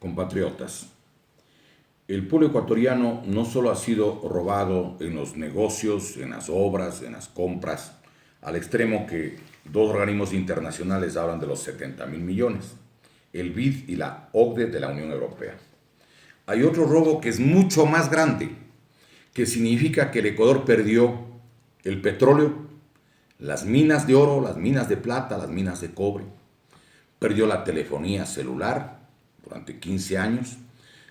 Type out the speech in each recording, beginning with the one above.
Compatriotas, el pueblo ecuatoriano no solo ha sido robado en los negocios, en las obras, en las compras, al extremo que dos organismos internacionales hablan de los 70.000 millones, el BID y la OCDE de la Unión Europea. Hay otro robo que es mucho más grande, que significa que el Ecuador perdió el petróleo, las minas de oro, las minas de plata, las minas de cobre, perdió la telefonía celular durante 15 años,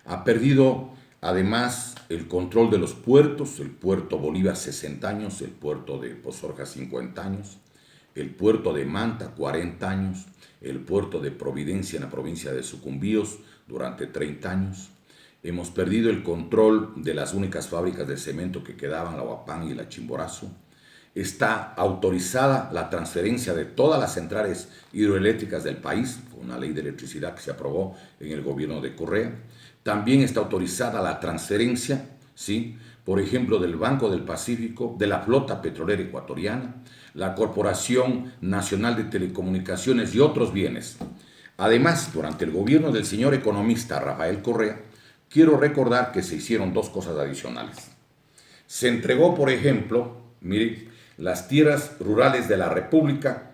ha perdido además el control de los puertos, el puerto Bolívar 60 años, el puerto de Pozorja 50 años, el puerto de Manta 40 años, el puerto de Providencia en la provincia de Sucumbíos durante 30 años. Hemos perdido el control de las únicas fábricas de cemento que quedaban, la Huapán y la Chimborazo. Está autorizada la transferencia de todas las centrales hidroeléctricas del país, una ley de electricidad que se aprobó en el gobierno de Correa. También está autorizada la transferencia, ¿sí?, por ejemplo, del Banco del Pacífico, de la flota petrolera ecuatoriana, la Corporación Nacional de Telecomunicaciones y otros bienes. Además, durante el gobierno del señor economista Rafael Correa, quiero recordar que se hicieron dos cosas adicionales. Se entregó, por ejemplo, mire, las tierras rurales de la República,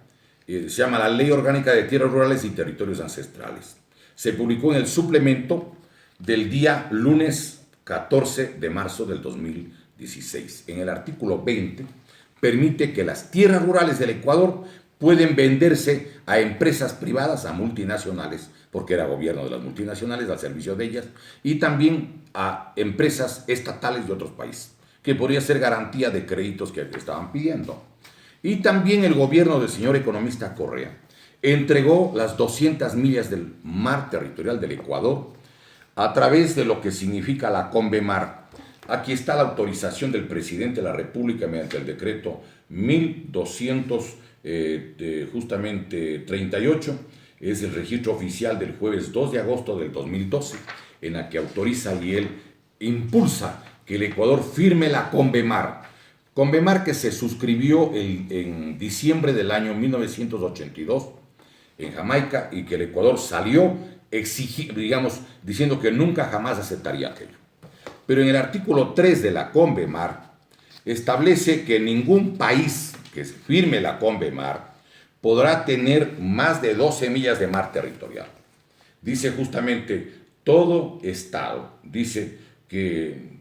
se llama la Ley Orgánica de Tierras Rurales y Territorios Ancestrales. Se publicó en el suplemento del día lunes 14 de marzo del 2016. En el artículo 20 permite que las tierras rurales del Ecuador pueden venderse a empresas privadas, a multinacionales, porque era gobierno de las multinacionales, al servicio de ellas, y también a empresas estatales de otros países, que podría ser garantía de créditos que estaban pidiendo. Y también el gobierno del señor economista Correa entregó las 200 millas del mar territorial del Ecuador a través de lo que significa la Convemar. Aquí está la autorización del presidente de la República mediante el decreto 1238, es el registro oficial del jueves 2 de agosto del 2012, en la que autoriza y él impulsa que el Ecuador firme la Convemar. Convemar que se suscribió en diciembre del año 1982 en Jamaica y que el Ecuador salió diciendo que nunca jamás aceptaría aquello. Pero en el artículo 3 de la Convemar establece que ningún país que firme la Convemar podrá tener más de 12 millas de mar territorial. Dice justamente, todo Estado, dice que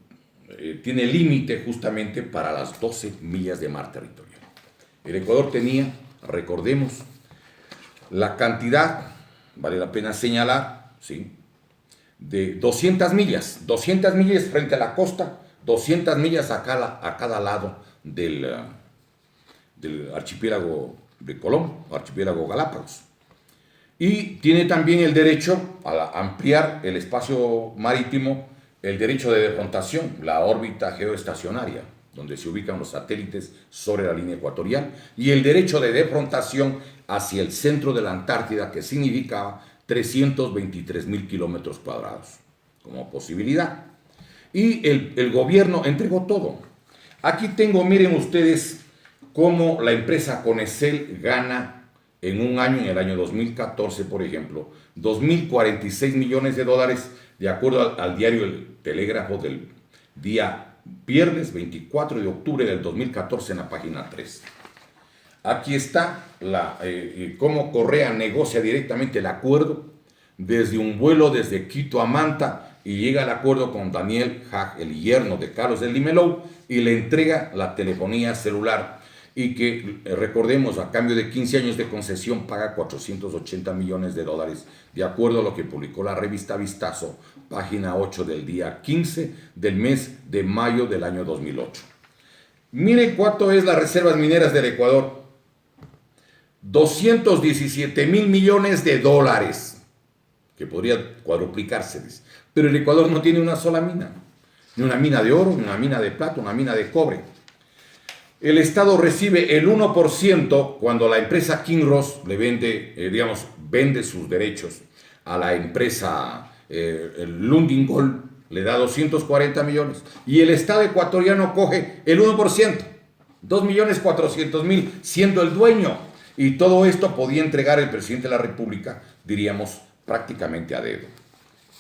tiene límite justamente para las 12 millas de mar territorial. El Ecuador tenía, recordemos, la cantidad, vale la pena señalar, ¿sí?, de 200 millas frente a la costa, 200 millas a cada lado del archipiélago de Colón, archipiélago Galápagos. Y tiene también el derecho a ampliar el espacio marítimo, el derecho de defrontación, la órbita geoestacionaria, donde se ubican los satélites sobre la línea ecuatorial, y el derecho de defrontación hacia el centro de la Antártida, que significaba 323.000 kilómetros cuadrados como posibilidad. Y el gobierno entregó todo. Aquí tengo, miren ustedes, cómo la empresa Conecel gana en un año, en el año 2014, por ejemplo, 2.046 millones de dólares, de acuerdo al diario El Telégrafo del día viernes 24 de octubre del 2014 en la página 3. Aquí está cómo Correa negocia directamente el acuerdo desde un vuelo desde Quito a Manta y llega al acuerdo con Daniel Hag, el yerno de Carlos del Limelou, y le entrega la telefonía celular y que, recordemos, a cambio de 15 años de concesión paga 480 millones de dólares, de acuerdo a lo que publicó la revista Vistazo, página 8 del día 15 del mes de mayo del año 2008. Mire cuánto es las reservas mineras del Ecuador. 217.000 millones de dólares, que podría cuadruplicarse, pero el Ecuador no tiene una sola mina, ni una mina de oro, ni una mina de plata, una mina de cobre. El Estado recibe el 1% cuando la empresa Kinross le vende sus derechos a la empresa Lundin Gold, le da 240 millones, y el Estado ecuatoriano coge el 1%, 2.400.000, siendo el dueño. Y todo esto podía entregar el presidente de la República, diríamos, prácticamente a dedo.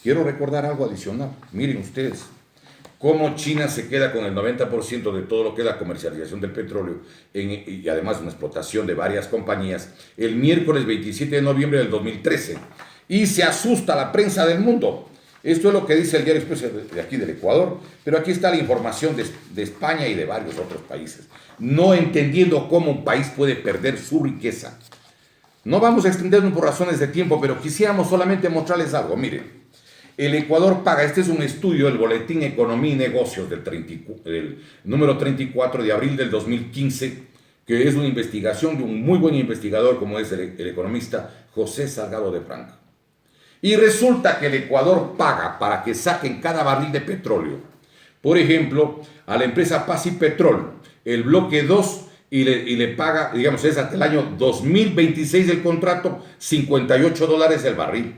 Quiero recordar algo adicional. Miren ustedes, cómo China se queda con el 90% de todo lo que es la comercialización del petróleo y además una explotación de varias compañías el miércoles 27 de noviembre del 2013. Y se asusta la prensa del mundo. Esto es lo que dice el Diario Expreso de aquí del Ecuador, pero aquí está la información de España y de varios otros países. No entendiendo cómo un país puede perder su riqueza. No vamos a extendernos por razones de tiempo, pero quisiéramos solamente mostrarles algo. Miren. El Ecuador paga, este es un estudio del Boletín Economía y Negocios del número 34 de abril del 2015, que es una investigación de un muy buen investigador como es el economista José Salgado de Franco. Y resulta que el Ecuador paga para que saquen cada barril de petróleo, por ejemplo, a la empresa Paz-y-Petrol, el bloque 2, y le paga, digamos, es hasta el año 2026 del contrato, $58 el barril.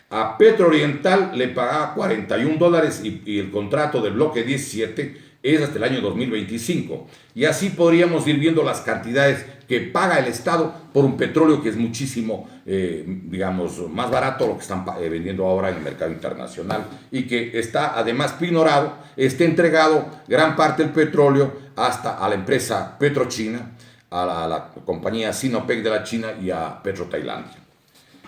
A Petrooriental le pagaba $41 y el contrato del bloque 17 es hasta el año 2025. Y así podríamos ir viendo las cantidades que paga el Estado por un petróleo que es muchísimo, digamos, más barato lo que están vendiendo ahora en el mercado internacional y que está además pignorado, está entregado gran parte del petróleo hasta a la empresa PetroChina, a la compañía Sinopec de la China y a PetroTailandia.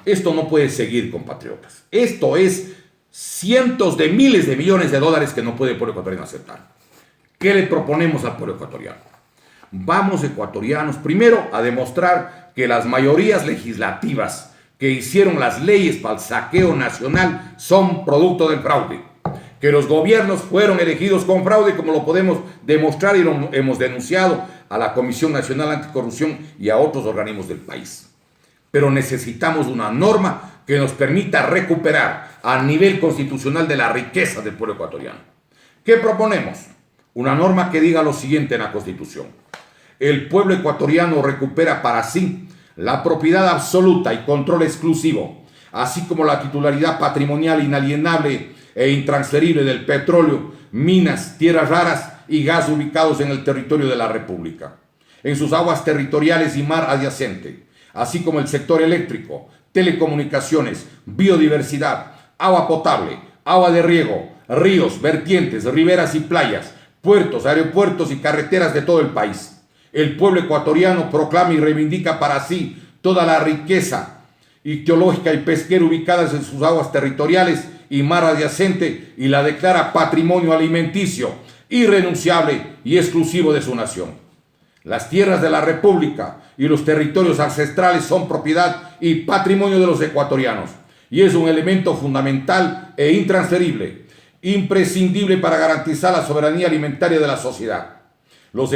Esto no puede seguir, compatriotas. Esto es cientos de miles de millones de dólares que no puede el pueblo ecuatoriano aceptar. ¿Qué le proponemos al pueblo ecuatoriano? Vamos, ecuatorianos, primero a demostrar que las mayorías legislativas que hicieron las leyes para el saqueo nacional son producto del fraude. Que los gobiernos fueron elegidos con fraude, como lo podemos demostrar y lo hemos denunciado a la Comisión Nacional Anticorrupción y a otros organismos del país. Pero necesitamos una norma que nos permita recuperar a nivel constitucional de la riqueza del pueblo ecuatoriano. ¿Qué proponemos? Una norma que diga lo siguiente en la Constitución. El pueblo ecuatoriano recupera para sí la propiedad absoluta y control exclusivo, así como la titularidad patrimonial inalienable e intransferible del petróleo, minas, tierras raras y gas ubicados en el territorio de la República, en sus aguas territoriales y mar adyacente, así como el sector eléctrico, telecomunicaciones, biodiversidad, agua potable, agua de riego, ríos, vertientes, riberas y playas, puertos, aeropuertos y carreteras de todo el país. El pueblo ecuatoriano proclama y reivindica para sí toda la riqueza ictiológica y pesquera ubicadas en sus aguas territoriales y mar adyacente y la declara patrimonio alimenticio, irrenunciable y exclusivo de su nación. Las tierras de la República y los territorios ancestrales son propiedad y patrimonio de los ecuatorianos y es un elemento fundamental e intransferible, imprescindible para garantizar la soberanía alimentaria de la sociedad. Los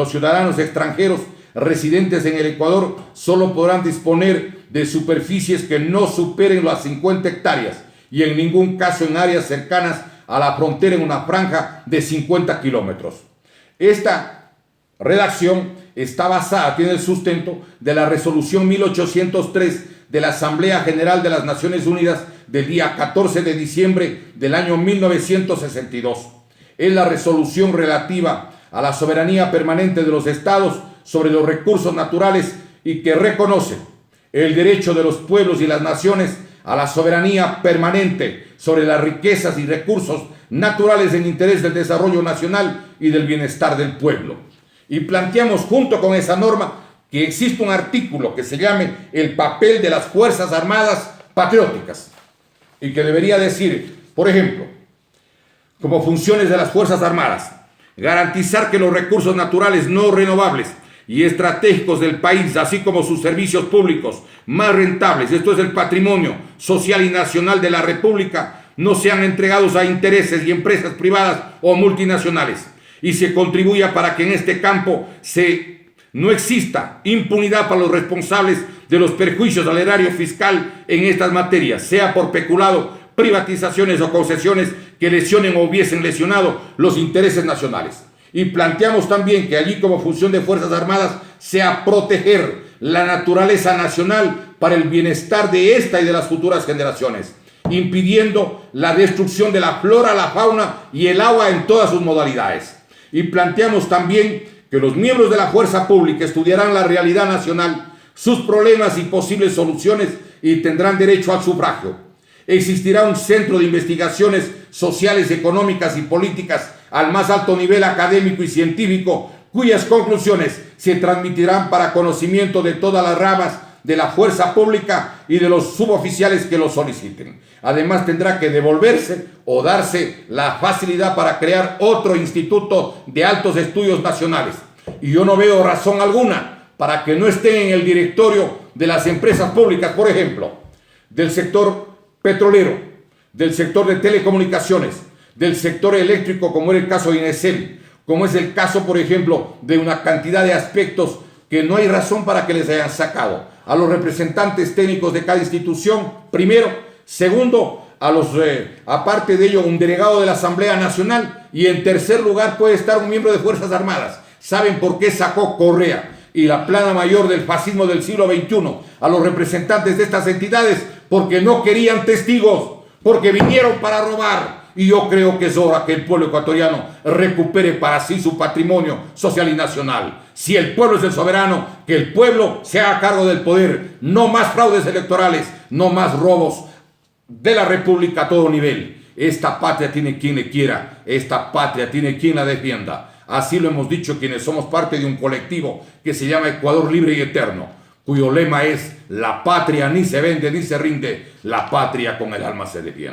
ciudadanos extranjeros residentes en el Ecuador solo podrán disponer de superficies que no superen las 50 hectáreas y en ningún caso en áreas cercanas a la frontera en una franja de 50 kilómetros. Esta redacción está basada, tiene el sustento de la resolución 1803 de la Asamblea General de las Naciones Unidas del día 14 de diciembre del año 1962. Es la resolución relativa a la soberanía permanente de los estados sobre los recursos naturales y que reconoce el derecho de los pueblos y las naciones a la soberanía permanente sobre las riquezas y recursos naturales en interés del desarrollo nacional y del bienestar del pueblo. Y planteamos junto con esa norma que existe un artículo que se llame el papel de las Fuerzas Armadas Patrióticas y que debería decir, por ejemplo, como funciones de las Fuerzas Armadas, garantizar que los recursos naturales no renovables y estratégicos del país, así como sus servicios públicos más rentables, esto es el patrimonio social y nacional de la República, no sean entregados a intereses y empresas privadas o multinacionales, y se contribuya para que en este campo no exista impunidad para los responsables de los perjuicios al erario fiscal en estas materias, sea por peculado, privatizaciones o concesiones que lesionen o hubiesen lesionado los intereses nacionales. Y planteamos también que allí como función de Fuerzas Armadas sea proteger la naturaleza nacional para el bienestar de esta y de las futuras generaciones, impidiendo la destrucción de la flora, la fauna y el agua en todas sus modalidades. Y planteamos también que los miembros de la fuerza pública estudiarán la realidad nacional, sus problemas y posibles soluciones y tendrán derecho al sufragio. Existirá un centro de investigaciones sociales, económicas y políticas al más alto nivel académico y científico, cuyas conclusiones se transmitirán para conocimiento de todas las ramas de la fuerza pública y de los suboficiales que lo soliciten. Además, tendrá que devolverse o darse la facilidad para crear otro instituto de altos estudios nacionales. Y yo no veo razón alguna para que no esté en el directorio de las empresas públicas, por ejemplo, del sector petrolero, del sector de telecomunicaciones, del sector eléctrico, como era el caso de INESEL, como es el caso, por ejemplo, de una cantidad de aspectos que no hay razón para que les hayan sacado a los representantes técnicos de cada institución, primero. Segundo, aparte de ello, un delegado de la Asamblea Nacional. Y en tercer lugar puede estar un miembro de Fuerzas Armadas. ¿Saben por qué sacó Correa y la plana mayor del fascismo del siglo XXI a los representantes de estas entidades? Porque no querían testigos, porque vinieron para robar. Y yo creo que es hora que el pueblo ecuatoriano recupere para sí su patrimonio social y nacional. Si el pueblo es el soberano, que el pueblo se haga cargo del poder. No más fraudes electorales, no más robos de la República a todo nivel. Esta patria tiene quien le quiera, esta patria tiene quien la defienda. Así lo hemos dicho quienes somos parte de un colectivo que se llama Ecuador Libre y Eterno, cuyo lema es: la patria ni se vende ni se rinde, la patria con el alma se defiende.